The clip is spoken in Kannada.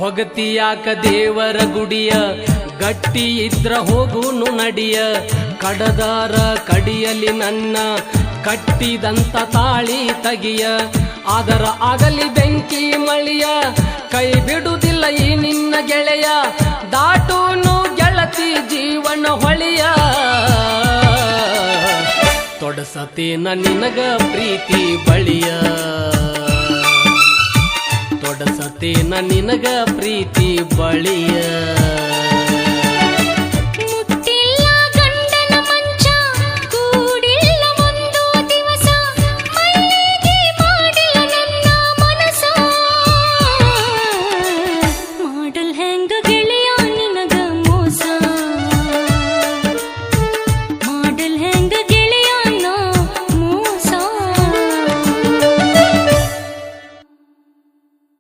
ಹೊಗತಿಯಾಕ ದೇವರ ಗುಡಿಯ ಗಟ್ಟಿ ಇದ್ರ ಹೋಗುನು ನಡಿಯ ಕಡದಾರ ಕಡಿಯಲಿ ನನ್ನ ಕಟ್ಟಿದಂತ ತಾಳಿ ತಗಿಯ ಆದರ ಆಗಲಿ ಬೆಂಕಿ ಮಳಿಯ ಕೈ ಬಿಡುವುದಿಲ್ಲ ಈ ನಿನ್ನ ಗೆಳೆಯ ದಾಟೂನು ಗೆಳತಿ ಜೀವನ ಹೊಳಿಯ ತೊಡಸತೇನ ನಿನಗ ಪ್ರೀತಿ ಬಳಿಯ ತೊಡಸತೇನ ನಿನಗ ಪ್ರೀತಿ ಬಳಿಯ